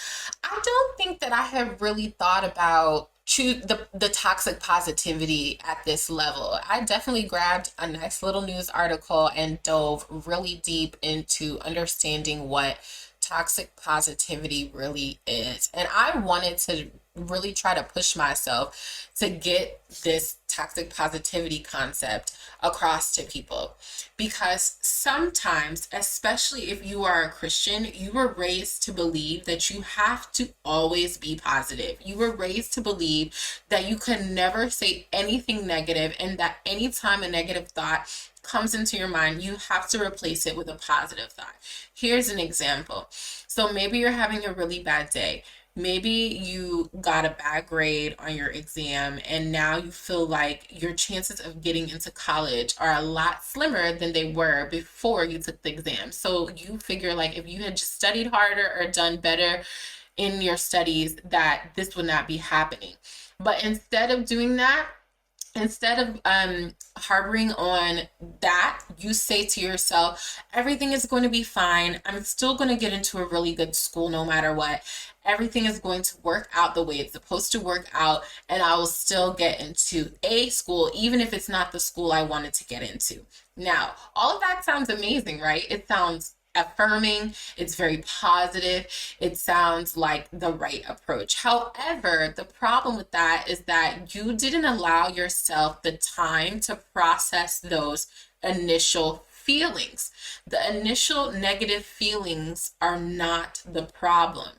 I don't think that I have really thought about the toxic positivity at this level. I definitely grabbed a nice little news article and dove really deep into understanding what toxic positivity really is. And I wanted to really try to push myself to get this toxic positivity concept across to people, because sometimes, especially if you are a Christian, you were raised to believe that you have to always be positive. You were raised to believe that you can never say anything negative, and that anytime a negative thought comes into your mind, you have to replace it with a positive thought. Here's an example. So maybe you're having a really bad day. Maybe you got a bad grade on your exam, and now you feel like your chances of getting into college are a lot slimmer than they were before you took the exam. So you figure, like, if you had just studied harder or done better in your studies, that this would not be happening. But instead of doing that, instead of harboring on that, you say to yourself, everything is going to be fine. I'm still going to get into a really good school no matter what. Everything is going to work out the way it's supposed to work out, and I will still get into a school, even if it's not the school I wanted to get into. Now, all of that sounds amazing, right? It sounds affirming, it's very positive, it sounds like the right approach. However, the problem with that is that you didn't allow yourself the time to process those initial feelings. The initial negative feelings are not the problem.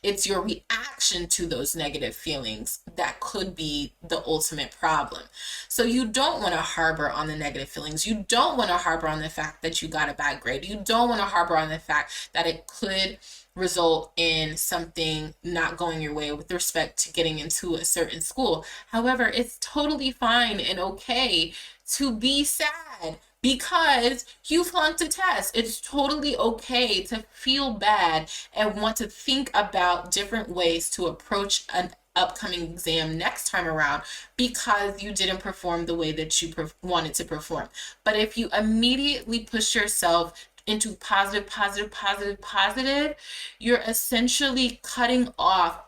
It's your reaction to those negative feelings that could be the ultimate problem. So you don't want to harbor on the negative feelings. You don't want to harbor on the fact that you got a bad grade. You don't want to harbor on the fact that it could result in something not going your way with respect to getting into a certain school. However, it's totally fine and okay to be sad because you flunked a test. It's totally okay to feel bad and want to think about different ways to approach an upcoming exam next time around because you didn't perform the way that you wanted to perform. But if you immediately push yourself into positive, positive, positive, positive, you're essentially cutting off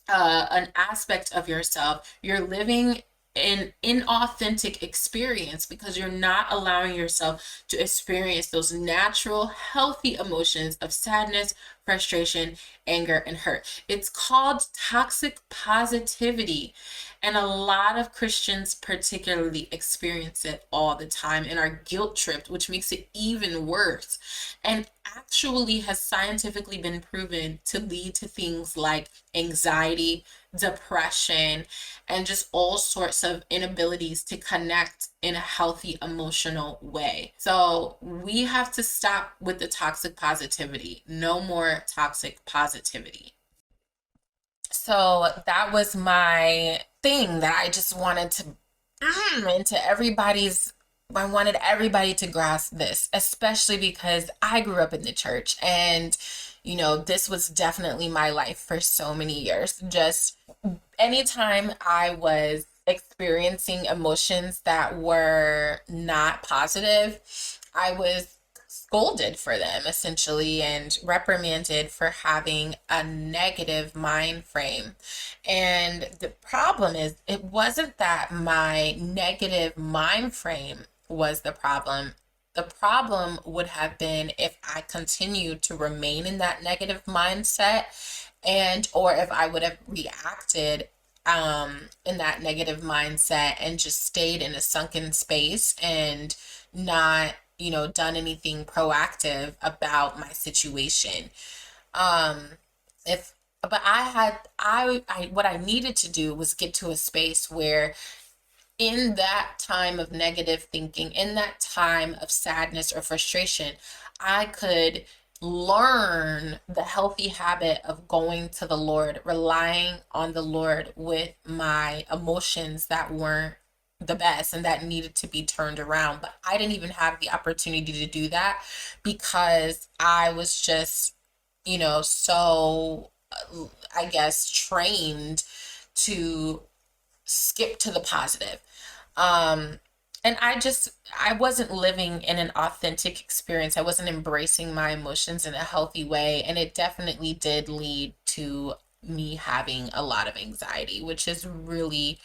an aspect of yourself. You're living an inauthentic experience because you're not allowing yourself to experience those natural, healthy emotions of sadness, frustration, anger, and hurt. It's called toxic positivity. And a lot of Christians, particularly, experience it all the time and are guilt tripped, which makes it even worse. And actually has scientifically been proven to lead to things like anxiety, depression, and just all sorts of inabilities to connect in a healthy emotional way. So we have to stop with the toxic positivity. No more toxic positivity. So that was my thing that I just wanted to into everybody's. I wanted everybody to grasp this, especially because I grew up in the church and this was definitely my life for so many years. Just anytime I was experiencing emotions that were not positive, I was scolded for them essentially and reprimanded for having a negative mind frame. And the problem is, it wasn't that my negative mind frame was the problem. The problem would have been if I continued to remain in that negative mindset and or if I would have reacted in that negative mindset and just stayed in a sunken space and not done anything proactive about my situation. If but I what I needed to do was get to a space where in that time of negative thinking, in that time of sadness or frustration, I could learn the healthy habit of going to the Lord, relying on the Lord with my emotions that weren't the best and that needed to be turned around. But I didn't even have the opportunity to do that because I was just, so I guess trained to skip to the positive. Um, and I wasn't living in an authentic experience. I wasn't embracing my emotions in a healthy way. And it definitely did lead to me having a lot of anxiety, which is really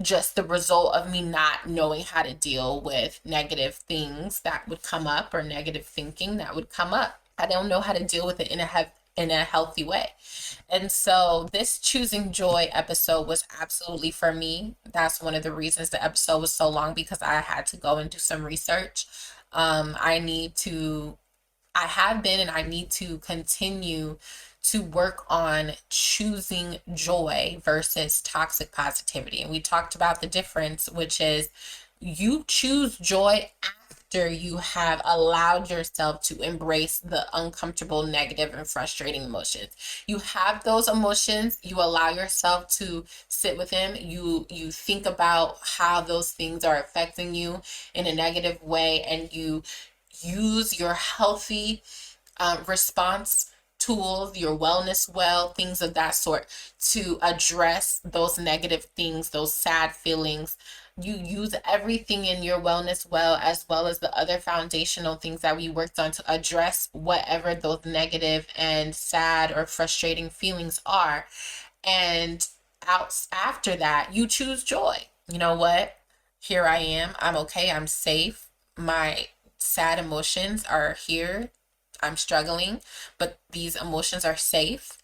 just the result of me not knowing how to deal with negative things that would come up or negative thinking that would come up. I don't know how to deal with it in a healthy way. And so this choosing joy episode was absolutely for me. That's one of the reasons the episode was so long because I had to go and do some research. I need to I have been and I need to continue to work on choosing joy versus toxic positivity. And we talked about the difference, which is you choose joy after you have allowed yourself to embrace the uncomfortable, negative, and frustrating emotions. You have those emotions, you allow yourself to sit with them, you think about how those things are affecting you in a negative way, and you use your healthy response tools, your wellness well, things of that sort to address those negative things, those sad feelings. You use everything in your wellness well as the other foundational things that we worked on to address whatever those negative and sad or frustrating feelings are. And out after that, you choose joy. You know what? Here I am. I'm okay. I'm safe. My sad emotions are here. I'm struggling, but these emotions are safe.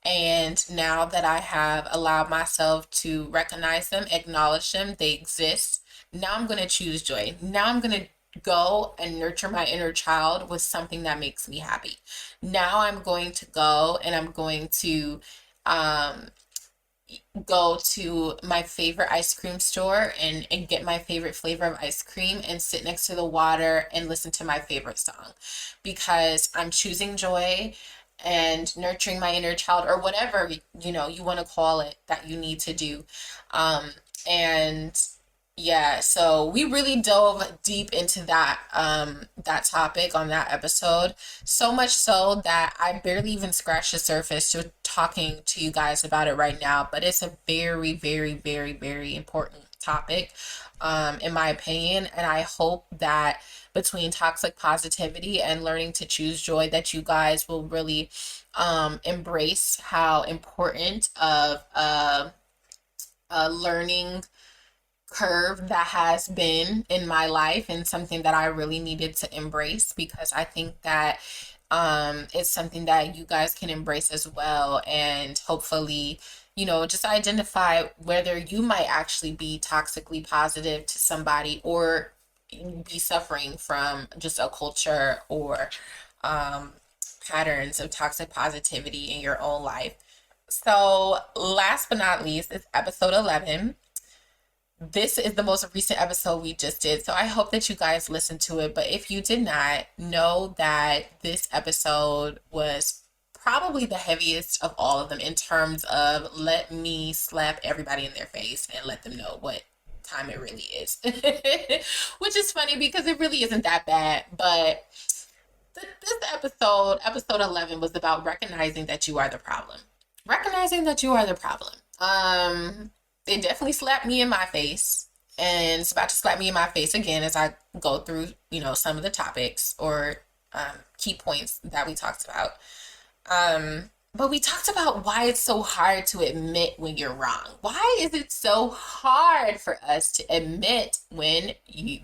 And now that I have allowed myself to recognize them, acknowledge them, they exist. Now I'm going to choose joy. Now I'm going to go and nurture my inner child with something that makes me happy. Now I'm going to go and I'm going to um, go to my favorite ice cream store and get my favorite flavor of ice cream and sit next to the water and listen to my favorite song because I'm choosing joy and nurturing my inner child or whatever you want to call it that you need to do. And yeah, so we really dove deep into that topic on that episode. So much so that I barely even scratched the surface to talking to you guys about it right now. But it's a very, very, very, very important topic, in my opinion. And I hope that between toxic positivity and learning to choose joy, that you guys will really embrace how important of a learning curve that has been in my life and something that I really needed to embrace because I think that it's something that you guys can embrace as well and hopefully just identify whether you might actually be toxically positive to somebody or be suffering from just a culture or um, patterns of toxic positivity in your own life. So last but not least is episode 11. This is the most recent episode we just did. So I hope that you guys listened to it. But if you did not, know that this episode was probably the heaviest of all of them in terms of let me slap everybody in their face and let them know what time it really is. Which is funny because it really isn't that bad. But this episode 11, was about recognizing that you are the problem. Recognizing that you are the problem. It definitely slapped me in my face, and it's about to slap me in my face again as I go through, some of the topics or key points that we talked about. But we talked about why it's so hard to admit when you're wrong. Why is it so hard for us to admit when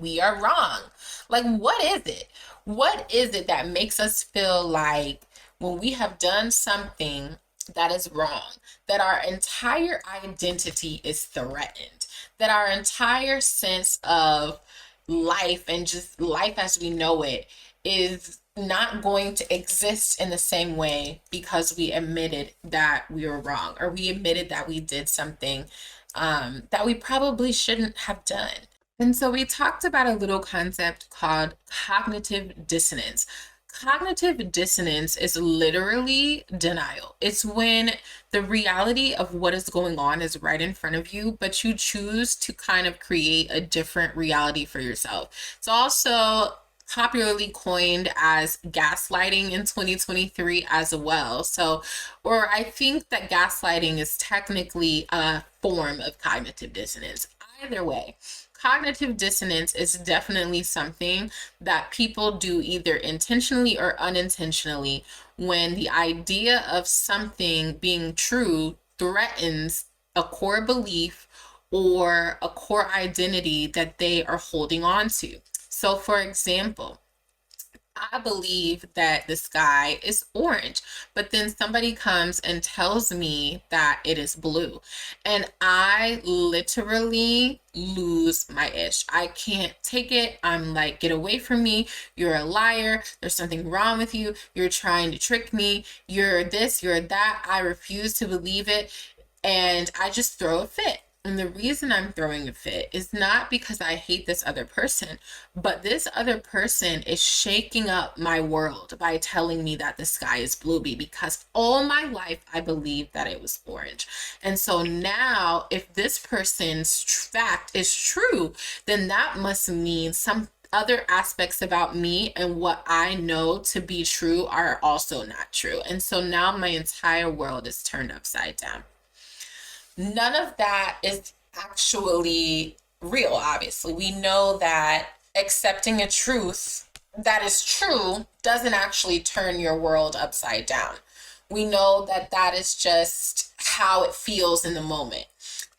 we are wrong? Like, what is it? What is it that makes us feel like when we have done something that is wrong, that our entire identity is threatened, that our entire sense of life and just life as we know it is not going to exist in the same way because we admitted that we were wrong or we admitted that we did something that we probably shouldn't have done. And so we talked about a little concept called cognitive dissonance. Cognitive dissonance is literally denial. It's when the reality of what is going on is right in front of you, but you choose to kind of create a different reality for yourself. It's also popularly coined as gaslighting in 2023 as well. So, or I think that gaslighting is technically a form of cognitive dissonance. Either way, cognitive dissonance is definitely something that people do either intentionally or unintentionally when the idea of something being true threatens a core belief or a core identity that they are holding on to. So, for example, I believe that the sky is orange, but then somebody comes and tells me that it is blue. And I literally lose my ish. I can't take it. I'm like, get away from me. You're a liar. There's something wrong with you. You're trying to trick me. You're this, you're that. I refuse to believe it. And I just throw a fit. And the reason I'm throwing a fit is not because I hate this other person, but this other person is shaking up my world by telling me that the sky is bluey because all my life I believed that it was orange. And so now, if this person's fact is true, then that must mean some other aspects about me and what I know to be true are also not true. And so now my entire world is turned upside down. None of that is actually real, obviously. We know that accepting a truth that is true doesn't actually turn your world upside down. We know that that is just how it feels in the moment.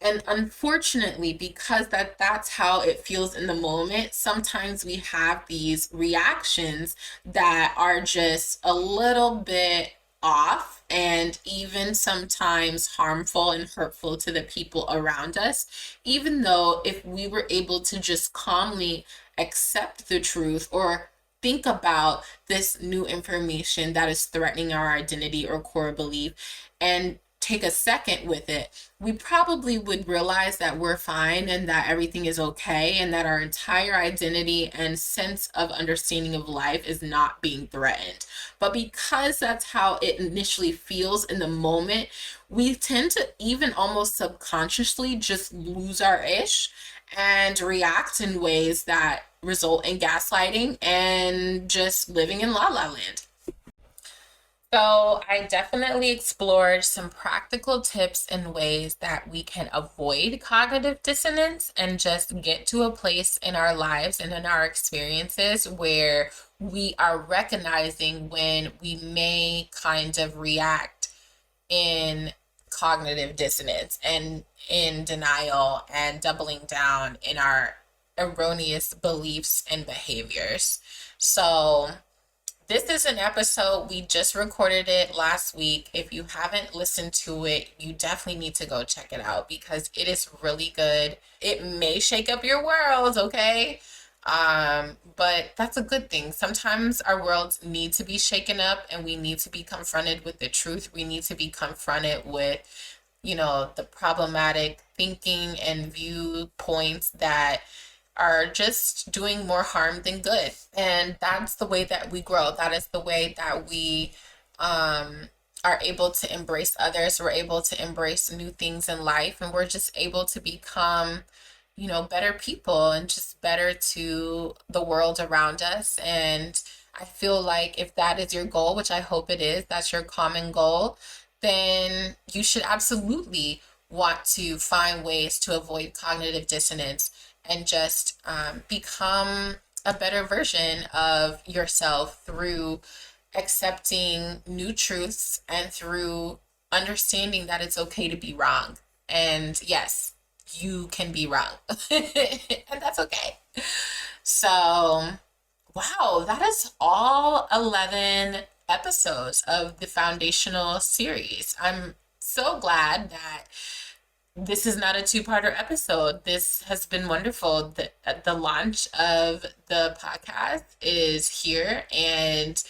And unfortunately, because that's how it feels in the moment, sometimes we have these reactions that are just a little bit off and even sometimes harmful and hurtful to the people around us, even though if we were able to just calmly accept the truth or think about this new information that is threatening our identity or core belief and take a second with it, we probably would realize that we're fine and that everything is okay and that our entire identity and sense of understanding of life is not being threatened. But because that's how it initially feels in the moment, we tend to even almost subconsciously just lose our ish and react in ways that result in gaslighting and just living in la la land. So, I definitely explored some practical tips and ways that we can avoid cognitive dissonance and just get to a place in our lives and in our experiences where we are recognizing when we may kind of react in cognitive dissonance and in denial and doubling down in our erroneous beliefs and behaviors. So, this is an episode, we just recorded it last week. If you haven't listened to it, you definitely need to go check it out because it is really good. It may shake up your world, okay? But that's a good thing. Sometimes our worlds need to be shaken up and we need to be confronted with the truth. We need to be confronted with, the problematic thinking and viewpoints that are just doing more harm than good. And that's the way that we grow. That is the way that we are able to embrace others. We're able to embrace new things in life, and we're just able to become, better people and just better to the world around us. And I feel like if that is your goal, which I hope it is, that's your common goal, then you should absolutely want to find ways to avoid cognitive dissonance and just become a better version of yourself through accepting new truths and through understanding that it's okay to be wrong. And yes, you can be wrong, and that's okay. So, wow, that is all 11 episodes of the foundational series. I'm so glad that this is not a two-parter episode. This has been wonderful. The launch of the podcast is here, and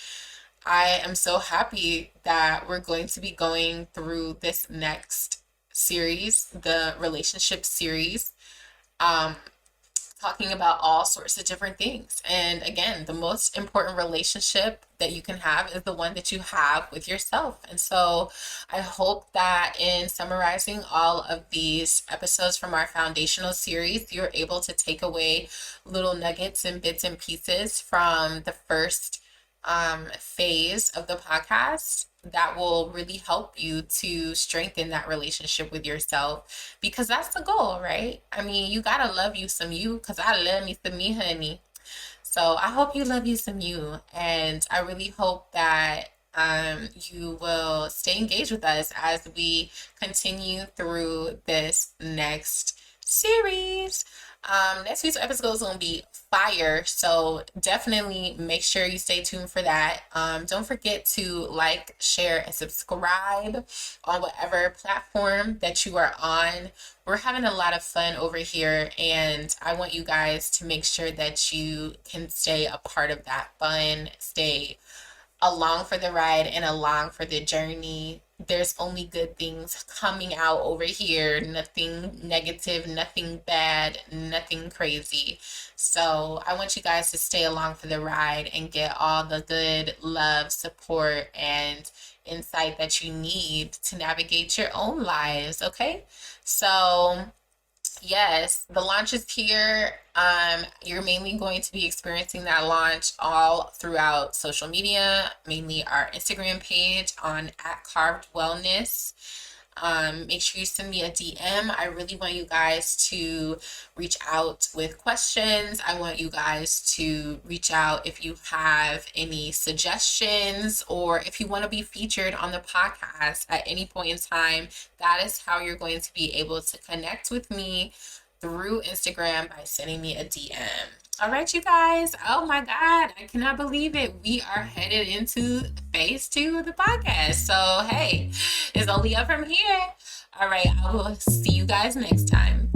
I am so happy that we're going to be going through this next series, the relationship series. Um, Talking about all sorts of different things. And again, the most important relationship that you can have is the one that you have with yourself. And so I hope that in summarizing all of these episodes from our foundational series, you're able to take away little nuggets and bits and pieces from the first phase of the podcast that will really help you to strengthen that relationship with yourself because that's the goal, right? I mean, you gotta love you some you because I love me some me, honey. So I hope you love you some you, and I really hope that you will stay engaged with us as we continue through this next series. Next week's episode is going to be fire, so definitely make sure you stay tuned for that. Don't forget to like, share, and subscribe on whatever platform that you are on. We're having a lot of fun over here, and I want you guys to make sure that you can stay a part of that fun, stay along for the ride and along for the journey. There's only good things coming out over here. Nothing negative, nothing bad, nothing crazy. So I want you guys to stay along for the ride and get all the good love, support, and insight that you need to navigate your own lives. Okay? So yes, the launch is here. You're mainly going to be experiencing that launch all throughout social media, mainly our Instagram page on @carved wellness. Make sure you send me a DM. I really want you guys to reach out with questions. I want you guys to reach out if you have any suggestions or if you want to be featured on the podcast at any point in time. That is how you're going to be able to connect with me through Instagram by sending me a DM. All right, you guys. Oh my God, I cannot believe it. We are headed into phase 2 of the podcast. So, hey, it's only up from here. All right, I will see you guys next time.